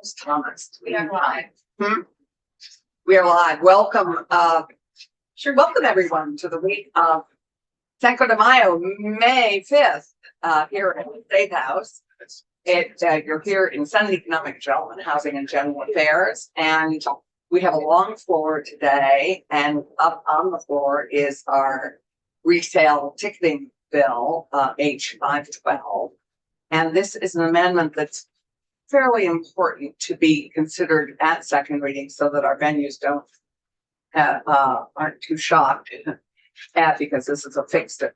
Charles Thomas. We are live. We are live. Welcome, welcome everyone to the week of Cinco de Mayo, May 5th, here at the State House. You're here in Senate Economic Development, Housing and General Affairs, and we have a long floor today, and up on the floor is our resale ticketing bill, H512. And this is an amendment that's fairly important to be considered at second reading so that our venues aren't too shocked at, because this is a fix that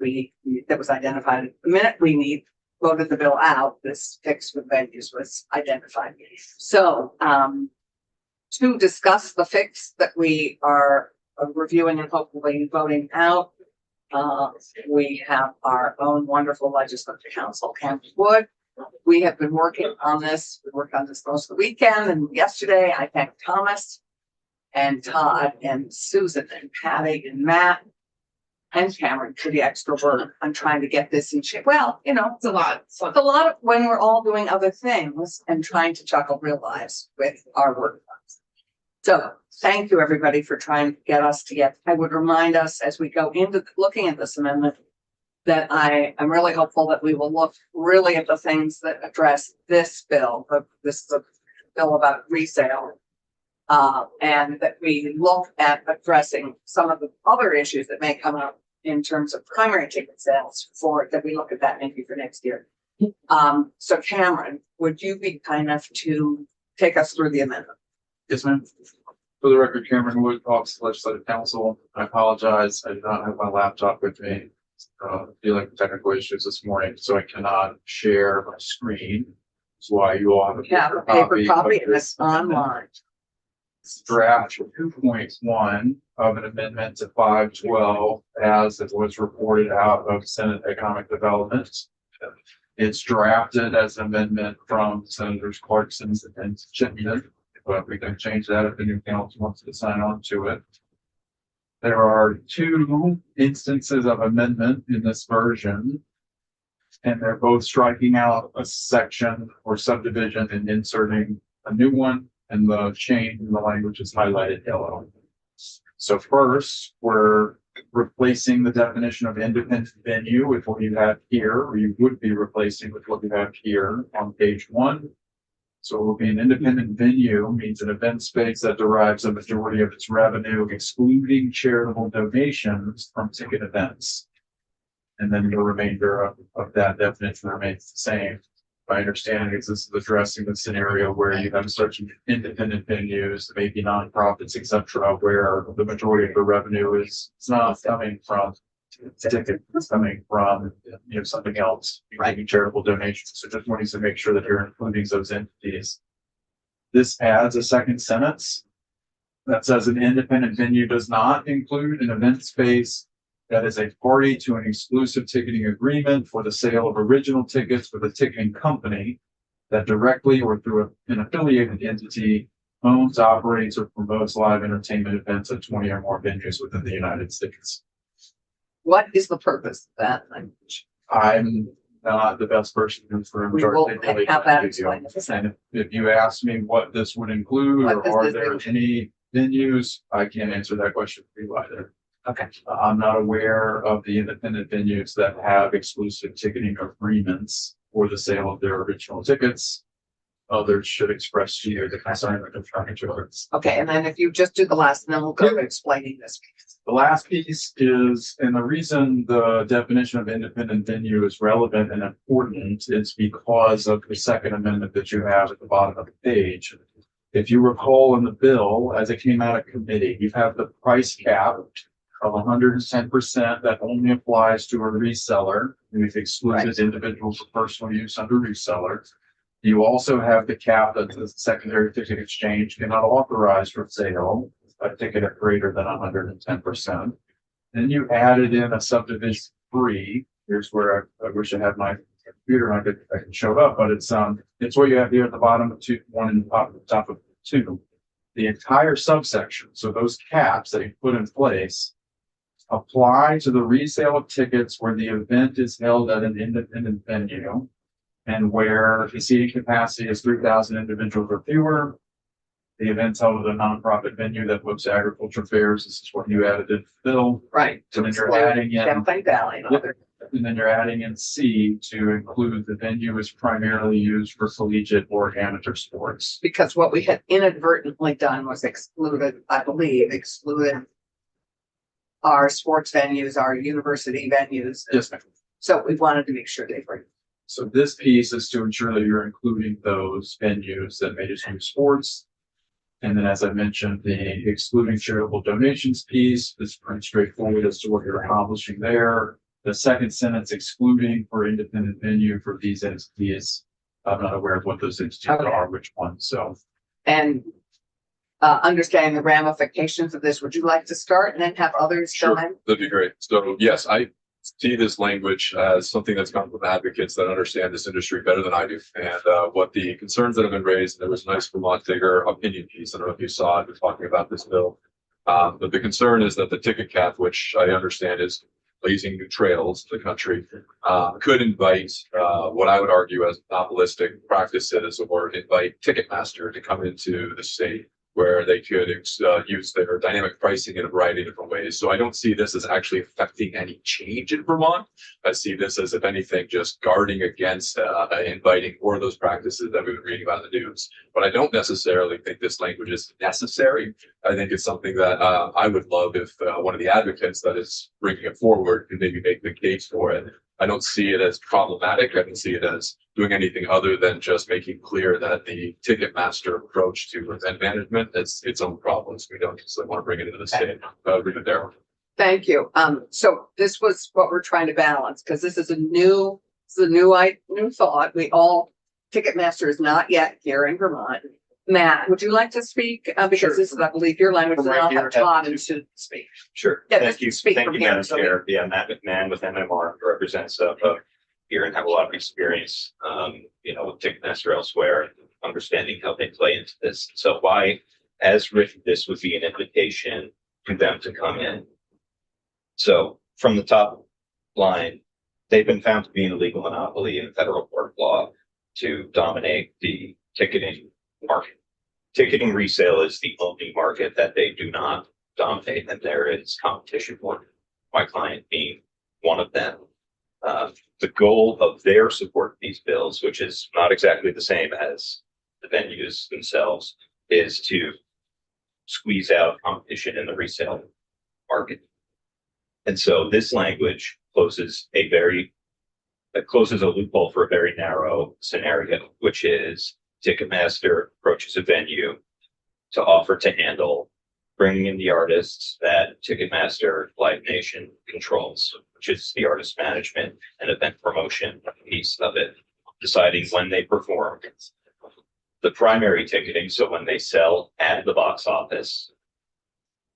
was identified. The minute we voted the bill out, this fix with venues was identified. So to discuss the fix that we are reviewing and hopefully voting out, we have our own wonderful legislative counsel, Cameron Wood. We have been working on this. We worked on this most of the weekend, and yesterday I thanked Thomas and Todd and Susan and Patty and Matt and Cameron for the extra work on trying to get this in shape. Well, it's a lot. It's a lot of when we're all doing other things and trying to juggle real lives with our work. So thank you everybody for trying to get us to get. I would remind us as we go into looking at this amendment that I am really hopeful that we will look really at the things that address this bill. This is a bill about resale. And that we look at addressing some of the other issues that may come up in terms of primary ticket sales that we look at that maybe for next year. So Cameron, would you be kind enough to take us through the amendment? Yes, ma'am. For the record, Cameron Wood, Office of Legislative Counsel. I apologize. I do not have my laptop with me. Dealing with technical issues this morning, so I cannot share my screen. That's why you all have a paper copy and it's online. Draft 2.1 of an amendment to 512 as it was reported out of Senate Economic Development. It's drafted as an amendment from Senators Clarkson and Chittenden, but we can change that if the new council wants to sign on to it. There are two instances of amendment in this version, and they're both striking out a section or subdivision and inserting a new one, and the change in the language is highlighted yellow. So first, we're replacing the definition of independent venue with what you have here, or you would be replacing with what you have here on page 1. So it will be an independent venue means an event space that derives a majority of its revenue, excluding charitable donations from ticket events. And then the remainder of that definition remains the same. My understanding is this is addressing the scenario where you have certain independent venues, maybe nonprofits, etc., where the majority of the revenue is not coming from ticket, it's coming from something else, maybe charitable donations. So just wanting to make sure that you're including those entities. This adds a second sentence that says an independent venue does not include an event space that is a party to an exclusive ticketing agreement for the sale of original tickets with a ticketing company that directly or through an affiliated entity owns, operates, or promotes live entertainment events at 20 or more venues within the United States. What is the purpose of that language? I'm not the best person to We will have that explained. And if you ask me what this would include, or are there any venues, I can't answer that question for you either. Okay. I'm not aware of the independent venues that have exclusive ticketing agreements for the sale of their original tickets. Others should express to you the concern that they're trying to address. Okay, and then if you just do the last, and then we'll go to explaining this. The last piece is, and the reason the definition of independent venue is relevant and important is because of the second amendment that you have at the bottom of the page. If you recall in the bill, as it came out of committee, you have the price cap of 110% that only applies to a reseller. We've excluded individuals for personal use under reseller. You also have the cap that the secondary ticket exchange cannot authorize for sale a ticket at greater than 110%. Then you added in a subdivision 3. Here's where I wish I had my computer and I could show it up, but it's what you have here at the bottom of 1 and top of 2. The entire subsection, so those caps that you put in place, apply to the resale of tickets where the event is held at an independent venue And where the seating capacity is 3,000 individuals or fewer, the event's held at a nonprofit venue that books agriculture fairs. This is what you added in the bill. Right. And then you're adding in, Champlain Valley and Yep. other. and then you're adding in C to include the venue is primarily used for collegiate or amateur sports. Because what we had inadvertently done was excluded, I believe, our sports venues, our university venues. Yes, ma'am. So we wanted to make sure they were. So this piece is to ensure that you're including those venues that may just use sports. And then, as I mentioned, the excluding charitable donations piece is pretty straightforward as to what you're accomplishing there. The second sentence, excluding for independent venue for these entities. I'm not aware of what those entities Okay. are, which ones, so. And understanding the ramifications of this, would you like to start and then have others Sure. fill in? That'd be great. So yes, I see this language as something that's come from advocates that understand this industry better than I do. And what the concerns that have been raised, there was a nice Vermont Digger opinion piece. I don't know if you saw it, talking about this bill. But the concern is that the ticket cap, which I understand is blazing new trails in the country, could invite what I would argue as monopolistic practices or invite Ticketmaster to come into the state where they could use their dynamic pricing in a variety of different ways. So I don't see this as actually affecting any change in Vermont. I see this as, if anything, just guarding against inviting more of those practices that we've been reading about in the news. But I don't necessarily think this language is necessary. I think it's something that I would love if one of the advocates that is bringing it forward could maybe make the case for it. I don't see it as problematic. I don't see it as doing anything other than just making clear that the Ticketmaster approach to event management is its own problems. We don't necessarily want to bring it into the state. Read it there. Thank you. So this was what we're trying to balance, because this is a new thought. Ticketmaster is not yet here in Vermont. Matt, would you like to speak? Because Sure. this is, I believe, your language, and Right I'll here, have Todd happy to speak. Sure. Yeah, Thank just you. speak Thank from you, here, Madam so we- Chair. Yeah, Matt McMahon with MMR represents here and have a lot of experience, with Ticketmaster elsewhere, understanding how they play into this. So why, as written, this would be an invitation to them to come in. So from the top line, they've been found to be an illegal monopoly in federal court of law to dominate the ticketing market. Ticketing resale is the only market that they do not dominate, and there is competition for my client being one of them. The goal of their support of these bills, which is not exactly the same as the venues themselves, is to squeeze out competition in the resale market. And so this language closes a loophole for a very narrow scenario, which is Ticketmaster approaches a venue to offer to handle bringing in the artists that Ticketmaster Live Nation controls, which is the artist management and event promotion piece of it, deciding when they perform, the primary ticketing, so when they sell at the box office,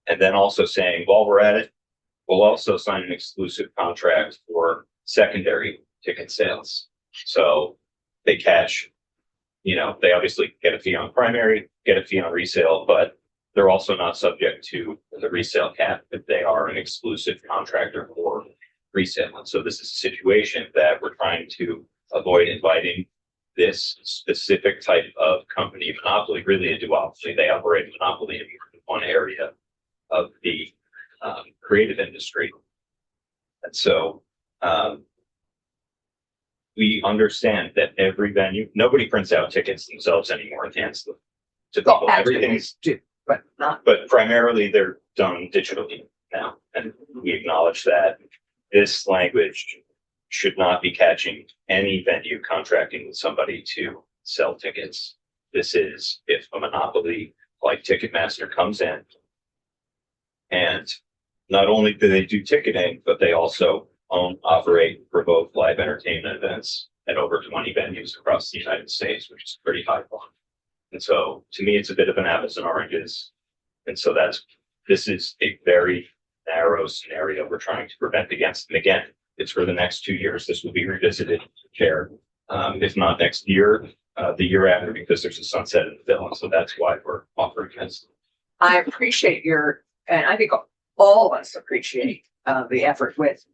and then also saying, while we're at it, we'll also sign an exclusive contract for secondary ticket sales. So they catch, they obviously get a fee on primary, get a fee on resale, but they're also not subject to the resale cap if they are an exclusive contractor for resale. And so this is a situation that we're trying to avoid inviting this specific type of company monopoly, really a duopoly. They operate a monopoly in one area of the creative industry. And so we understand that every venue, nobody prints out tickets themselves anymore and hands them to people. Everything's, But not. but primarily they're done digitally now. And we acknowledge that this language should not be catching any venue contracting with somebody to sell tickets. This is if a monopoly like Ticketmaster comes in, and not only do they do ticketing, but they also operate for both live entertainment events at over 20 venues across the United States, which is pretty high volume. And so to me, it's a bit of an apples and oranges. And so this is a very narrow scenario we're trying to prevent against. And again, it's for the next 2 years. This will be revisited, Chair. If not next year, the year after, because there's a sunset in the bill. And so that's why we're offering this. I appreciate and I think all of us appreciate the effort with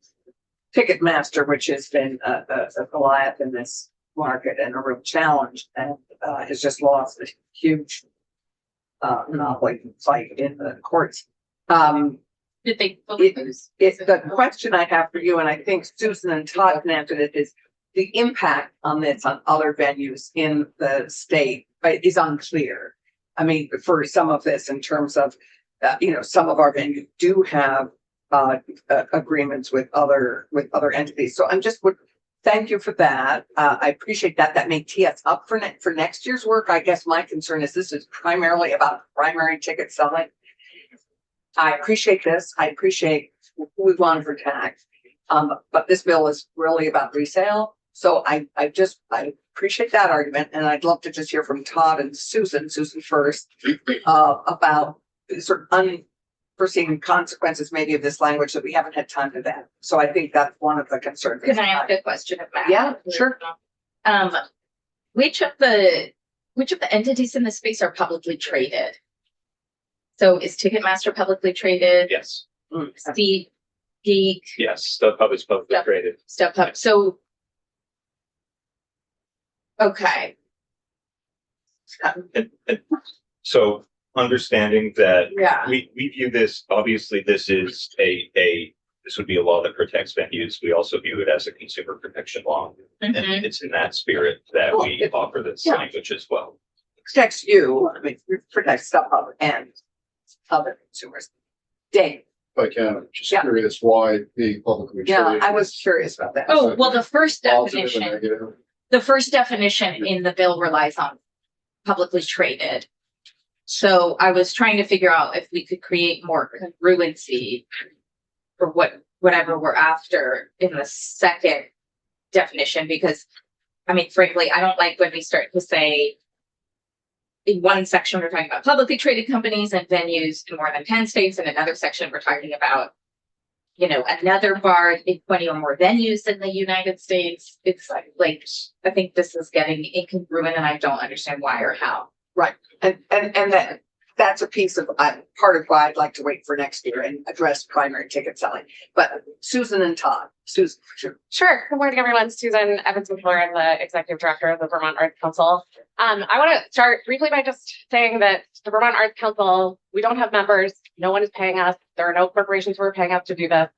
Ticketmaster, which has been a Goliath in this market and a real challenge, and has just lost a huge monopoly fight in the courts. Did they fully lose? The question I have for you, and I think Susan and Todd can answer it, is the impact on this on other venues in the state is unclear. I mean, for some of this, in terms of, some of our venues do have agreements with other entities. So thank you for that. I appreciate that. That may tee us up for next year's work. I guess my concern is this is primarily about primary ticket selling. I appreciate this. I appreciate who we want to protect. But this bill is really about resale. So I appreciate that argument. And I'd love to just hear from Todd and Susan first, about sort of unforeseen consequences maybe of this language that we haven't had time to vet. So I think that's one of the concerns. Can I ask a question of Matt? Yeah, sure. Which of the entities in the space are publicly traded? So is Ticketmaster publicly traded? Yes, Seat Geek, yes, StubHub is publicly Yep. traded. StubHub. So, okay, So understanding that yeah, we view this, obviously, this is this would be a law that protects venues. We also view it as a consumer protection law. And Mhm. it's in that spirit that Well, we offer this yeah. language as well. Protects you. I mean, protects StubHub and other consumers. Dave. If I can, just Yeah. curious why the publicly Yeah, traded. I was curious about that. Oh, well, the first Positive and definition, negative. in the bill relies on publicly traded. So I was trying to figure out if we could create more congruency for whatever we're after in the second definition, because I mean, frankly, I don't like when we start to say in one section, we're talking about publicly traded companies and venues in more than 10 states. In another section, we're talking about, another bar in 20 or more venues in the United States. It's like, I think this is getting incongruent and I don't understand why or how. And that's a piece of part of why I'd like to wait for next year and address primary ticket selling. But Susan and Todd. Susan, sure. Sure. Good morning, everyone. Susan Evans-McClure. I'm the Executive Director of the Vermont Arts Council. I want to start briefly by just saying that the Vermont Arts Council, we don't have members. No one is paying us. There are no corporations who are paying us to do this.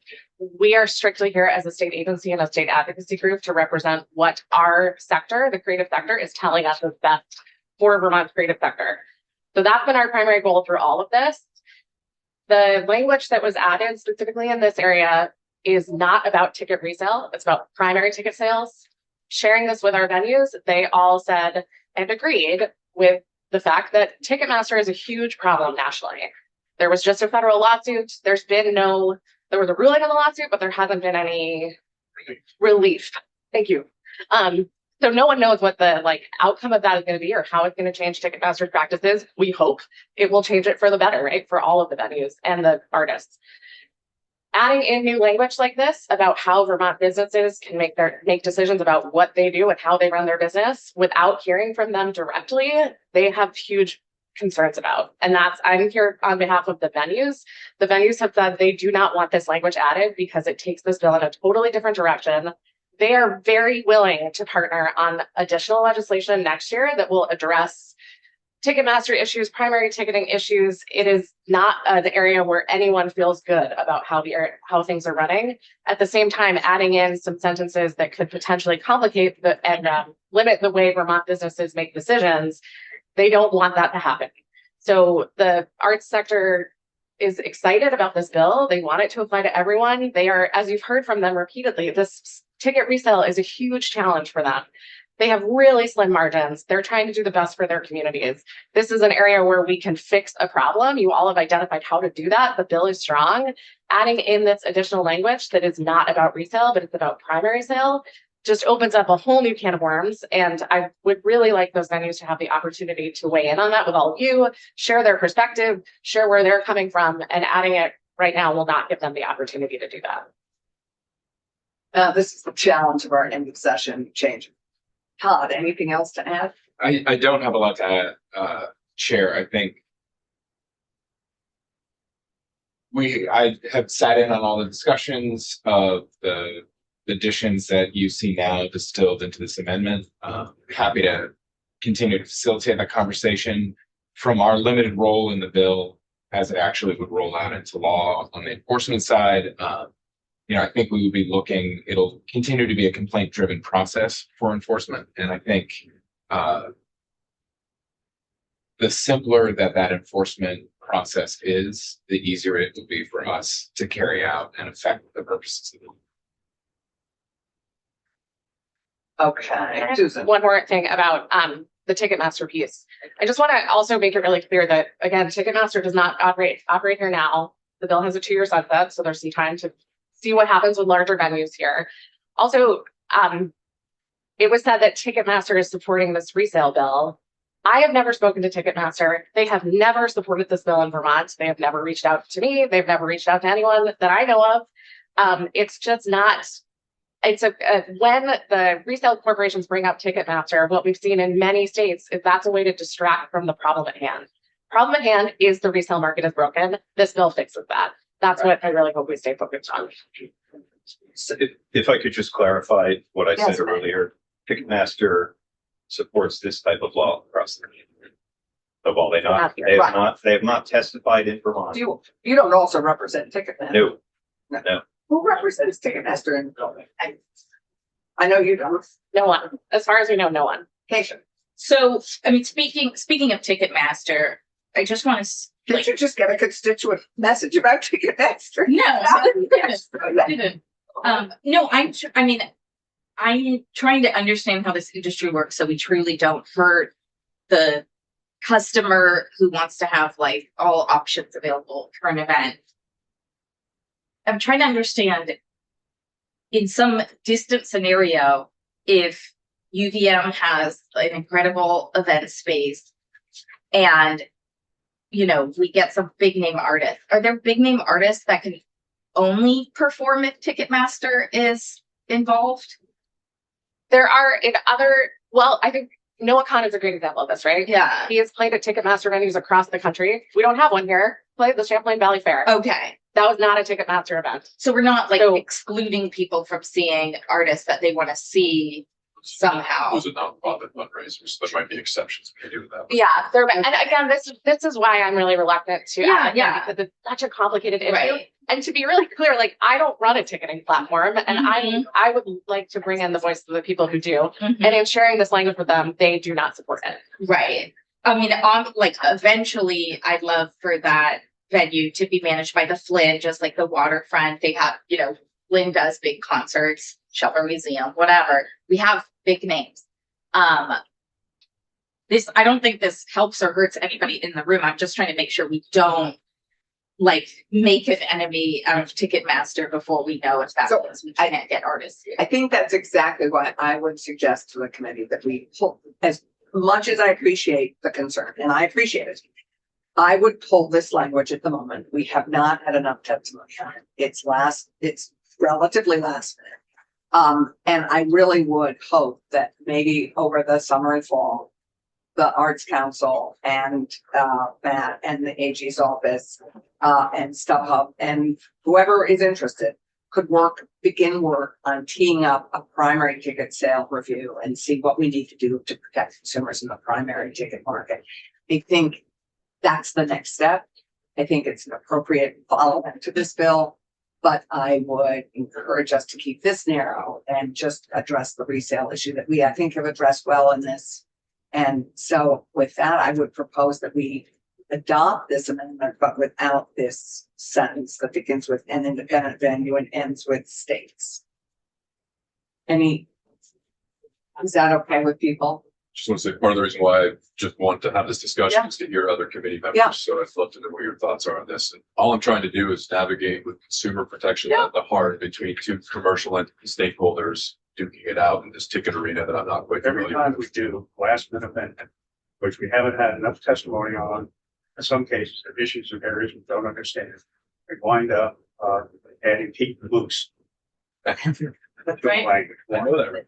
We are strictly here as a state agency and a state advocacy group to represent what our sector, the creative sector, is telling us is best for Vermont's creative sector. So that's been our primary goal through all of this. The language that was added specifically in this area is not about ticket resale. It's about primary ticket sales. Sharing this with our venues, they all said and agreed with the fact that Ticketmaster is a huge problem nationally. There was just a federal lawsuit. There was a ruling on the lawsuit, but there hasn't been any relief. Thank you. So no one knows what the outcome of that is going to be or how it's going to change Ticketmaster's practices. We hope it will change it for the better, right? For all of the venues and the artists. Adding in new language like this about how Vermont businesses can make decisions about what they do and how they run their business without hearing from them directly, they have huge concerns about. And I'm here on behalf of the venues. The venues have said they do not want this language added because it takes this bill in a totally different direction. They are very willing to partner on additional legislation next year that will address Ticketmaster issues, primary ticketing issues. It is not an area where anyone feels good about how things are running. At the same time, adding in some sentences that could potentially complicate and limit the way Vermont businesses make decisions, they don't want that to happen. So the arts sector is excited about this bill. They want it to apply to everyone. They are, as you've heard from them repeatedly, this ticket resale is a huge challenge for them. They have really slim margins. They're trying to do the best for their communities. This is an area where we can fix a problem. You all have identified how to do that. The bill is strong. Adding in this additional language that is not about resale, but it's about primary sale, just opens up a whole new can of worms. And I would really like those venues to have the opportunity to weigh in on that with all of you, share their perspective, share where they're coming from, and adding it right now will not give them the opportunity to do that. This is the challenge of our end of session change. Todd, anything else to add? I don't have a lot to add, Chair. I think I have sat in on all the discussions of the additions that you see now distilled into this amendment. Happy to continue to facilitate that conversation from our limited role in the bill as it actually would roll out into law on the enforcement side. I think we would be looking, it'll continue to be a complaint driven process for enforcement. And I think the simpler that enforcement process is, the easier it will be for us to carry out and affect the purposes of it. Okay, Susan. One more thing about the Ticketmaster piece. I just want to also make it really clear that, again, Ticketmaster does not operate here now. The bill has a 2-year sunset, so there's some time to see what happens with larger venues here. Also, it was said that Ticketmaster is supporting this resale bill. I have never spoken to Ticketmaster. They have never supported this bill in Vermont. They have never reached out to me. They've never reached out to anyone that I know of. It's just not. It's when the resale corporations bring up Ticketmaster, what we've seen in many states is that's a way to distract from the problem at hand. Problem at hand is the resale market is broken. This bill fixes that. That's what I really hope we stay focused on. So if I could just clarify what I Yes, said ma'am. earlier, Ticketmaster supports this type of law across the country. But while they have not testified in Vermont. You don't also represent Ticketmaster. No, Who represents Ticketmaster in the building? I know you don't. No one. As far as we know, no one. Keisha, So, I mean, speaking of Ticketmaster, I just want to, did you just get a constituent message about Ticketmaster? no, I didn't. No, I mean, I'm trying to understand how this industry works so we truly don't hurt the customer who wants to have like all options available for an event. I'm trying to understand in some distant scenario, if UVM has an incredible event space and, we get some big name artists, are there big name artists that can only perform if Ticketmaster is involved? There are I think Noah Khan is a great example of this, right? Yeah. He has played at Ticketmaster venues across the country. We don't have one here. Played the Champlain Valley Fair. Okay. That was not a Ticketmaster event. So we're not like So- excluding people from seeing artists that they want to see somehow. Those are nonprofit fundraisers. There might be exceptions. We can do that. Yeah, and again, this is why I'm really reluctant to Yeah, add it, yeah. because it's such a complicated issue. Right. And to be really clear, like I don't run a ticketing platform, and Mhm. I would like to bring in the voice of the people who do. Mhm. And in sharing this language with them, they do not support it. Right. I mean, eventually I'd love for that venue to be managed by the Flynn, just like the waterfront. They have, Flynn does big concerts, Shelburne Museum, whatever. We have big names. I don't think this helps or hurts anybody in the room. I'm just trying to make sure we don't make an enemy out of Ticketmaster before we know if that means we can't get artists here. I think that's exactly what I would suggest to the committee, that we pull, as much as I appreciate the concern, and I appreciate it, I would pull this language at the moment. We have not had enough testimony on it. It's relatively last minute. And I really would hope that maybe over the summer and fall, the Arts Council and Matt and the AG's office and StubHub and whoever is interested could begin work on teeing up a primary ticket sale review and see what we need to do to protect consumers in the primary ticket market. I think that's the next step. I think it's an appropriate follow-up to this bill, but I would encourage us to keep this narrow and just address the resale issue that I think, have addressed well in this. And so with that, I would propose that we adopt this amendment, but without this sentence that begins with an independent venue and ends with states. Is that okay with people? Just want to say part of the reason why I just want to have this discussion Yeah. is to hear other committee members. Yeah. So I'd love to know what your thoughts are on this. And all I'm trying to do is navigate with consumer protection Yeah. at the heart between two commercial and stakeholders duking it out in this ticket arena that I'm not quite Every familiar time with. we do last minute amendment, which we haven't had enough testimony on, in some cases, there are issues or areas we don't understand. We wind up adding heat and boost. Right. I know that, right?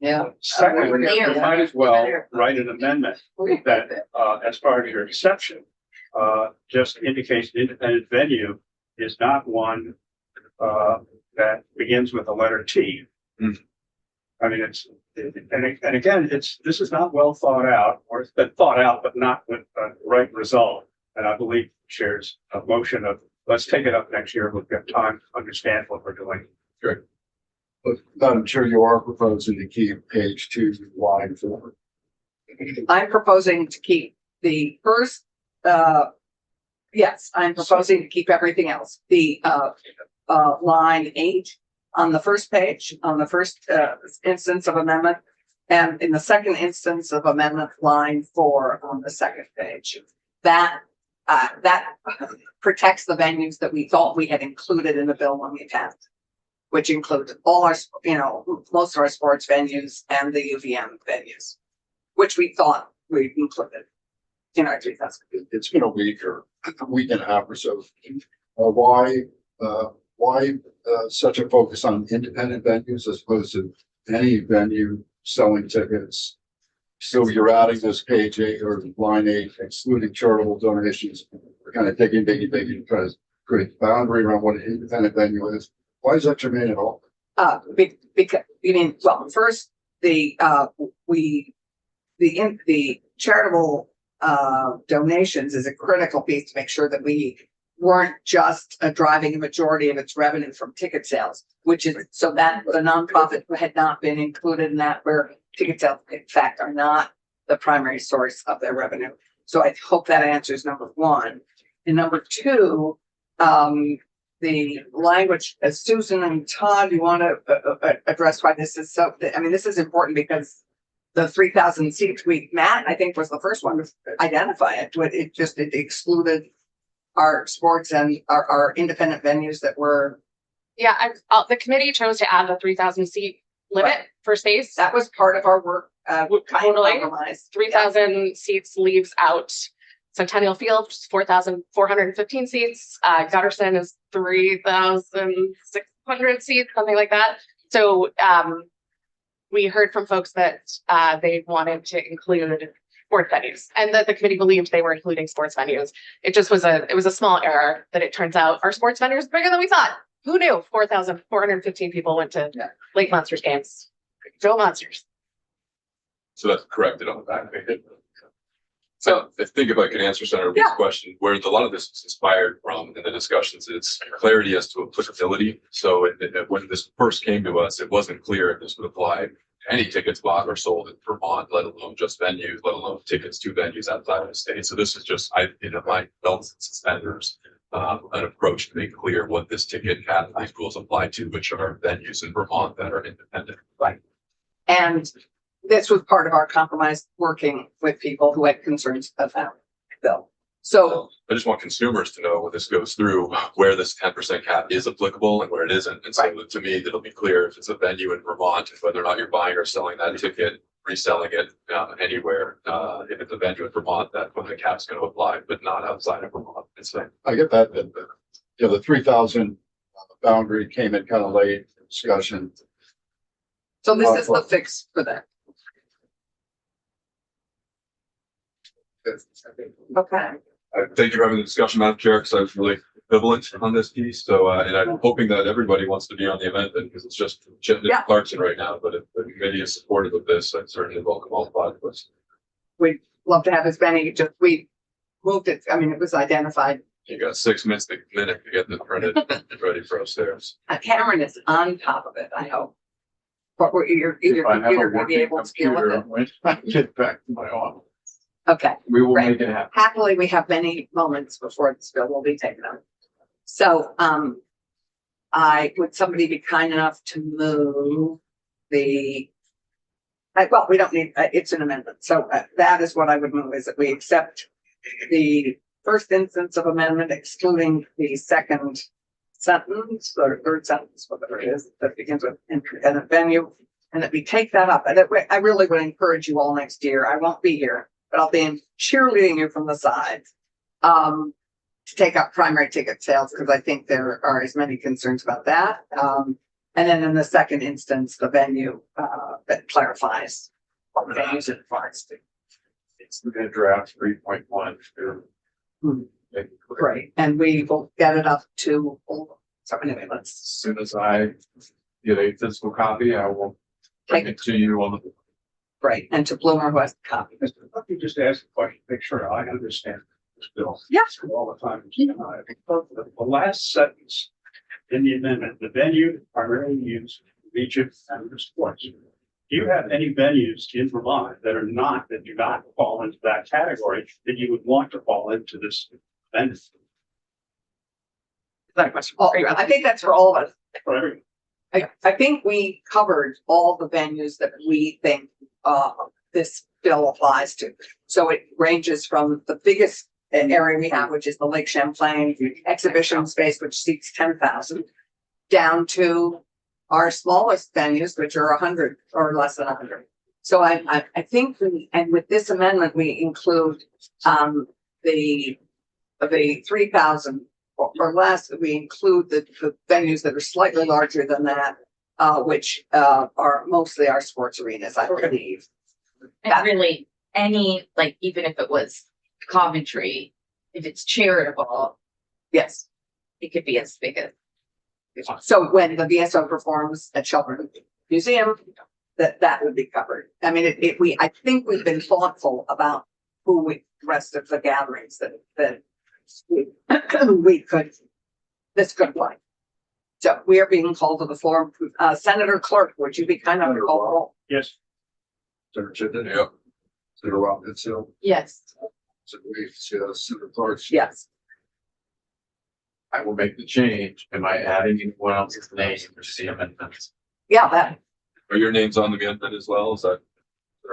Yeah. Second, we There. might as well write an amendment that, as part of your exception, just indicates an independent venue is not one that begins with the letter T. Hmm. I mean, and again, this is not well thought out, or it's been thought out, but not with the right result. And I believe shares a motion of, let's take it up next year. We've got time to understand what we're doing. But Madam Chair, you are proposing to keep page 2, line 4. I'm proposing to keep the first, yes, I'm proposing to keep everything else. The, line 8 on the first page, on the first, instance of amendment. And in the second instance of amendment, line 4 on the second page. That protects the venues that we thought we had included in the bill when we passed, which included all our, most of our sports venues and the UVM venues, which we thought we included in our 3,000. It's been a week and a half or so. Why such a focus on independent venues as opposed to any venue selling tickets? So you're adding this page 8 or line 8, excluding charitable donations. We're kind of digging, trying to create a boundary around what an independent venue is. Why is that germane at all? Because, well, first, the charitable donations is a critical piece to make sure that we weren't just driving a majority of its revenue from ticket sales, which is so that the nonprofit had not been included in that, where ticket sales, in fact, are not the primary source of their revenue. So I hope that answers number 1. And number 2, the language, as Susan and Todd, you want to address why this is so, this is important because the 3,000 seats Matt, I think, was the first one to identify it. It excluded our sports and our independent venues that were. Yeah, the committee chose to add the 3,000 seat limit for space. That was part of our work. Totally. Compromise. 3,000 seats leaves out Centennial Field, 4,415 seats. Gutterson is 3,600 seats, something like that. So we heard from folks that they wanted to include sports venues, and that the committee believed they were including sports venues. It just was a small error that it turns out our sports venues are bigger than we thought. Who knew? 4,415 people went to Lake Monsters games. Go Monsters. So that's corrected on the back page. So I think if I could answer Senator Lee's question, where a lot of this is inspired from in the discussions, it's clarity as to applicability. So when this first came to us, it wasn't clear if this would apply to any tickets bought or sold in Vermont, let alone just venues, let alone tickets to venues outside of the state. So this is just, my belts and suspenders, an approach to make clear what this ticket cap, these rules apply to, which are venues in Vermont that are independent. Right. And this was part of our compromise, working with people who had concerns about the bill. So I just want consumers to know when this goes through where this 10% cap is applicable and where it isn't. And so to me, it'll be clear if it's a venue in Vermont, whether or not you're buying or selling that ticket, reselling it anywhere. If it's a venue in Vermont, that when the cap's going to apply, but not outside of Vermont. I get that. The 3,000 boundary came in kind of late in discussion. So this is the fix for that. Okay. Thank you for having the discussion, Madam Chair, because I was really ambivalent on this piece. So, and I'm hoping that everybody wants to be on the amendment because it's just Chittenden and Clarkson right now. But if the committee is supportive of this, I'd certainly welcome all 5 of us. We'd love to have as many. We moved it. It was identified. You got 6 minutes to get this printed and ready for upstairs. Cameron is on top of it, I hope. But your computer will be able to deal with it. When I get back to my office, Okay. we will Right. make it happen. Happily, we have many moments before this bill will be taken up. So, would somebody be kind enough to move we don't need, it's an amendment. So that is what I would move, is that we accept the first instance of amendment, excluding the second sentence or third sentence, whatever it is, that begins with independent venue, and that we take that up. And I really would encourage you all next year. I won't be here, but I'll be cheerleading you from the sides to take up primary ticket sales, because I think there are as many concerns about that. And then in the second instance, the venue that clarifies what the venues it applies to. It's the draft 3.1. Great, and we will get it up to So anyway, As let's, soon as I get a physical copy, I will bring it to you on the. right, and to Bloomer who has the copy. Let me just ask a question, make sure I understand this bill. Yeah. All the time. The last sentence in the amendment, the venue primarily used for region and sports. Do you have any venues in Vermont that are not, that do not fall into that category that you would want to fall into this amendment That question. Oh, I think that's for all of us. for everyone? I think we covered all the venues that we think, this bill applies to. So it ranges from the biggest area we have, which is the Lake Champlain exhibition space, which seats 10,000, down to our smallest venues, which are 100 or less than 100. So I think and with this amendment, we include, the 3,000 or less, we include the venues that are slightly larger than that, which, are mostly our sports arenas, I believe. And really, any, like, even if it was Coventry, if it's charitable, Yes. it could be as big as. So when the VSO performs at Shelburne Museum, that would be covered. I mean, I think we've been thoughtful about the rest of the gatherings that this could apply. So we are being called to the floor. Senator Clerk, would you be kind enough to call the roll? Yes. Senator Chittenden. Yeah. Senator Robbins Hill. Yes. Senator Clark. Yes. I will make the change. Am I adding anyone else's name to the amendments? Yeah, that, Are your names on the amendment as well? Is that?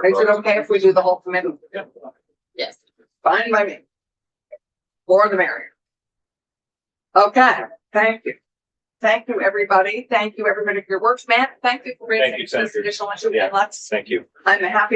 is it okay if we do the whole committee? Yes. Fine by me. More the merrier. Okay, thank you. Thank you, everybody. Thank you, everybody, for your work. Matt, thank you for Thank raising you, this Senator. additional issue. Yeah. And let's, Thank you. I'm happy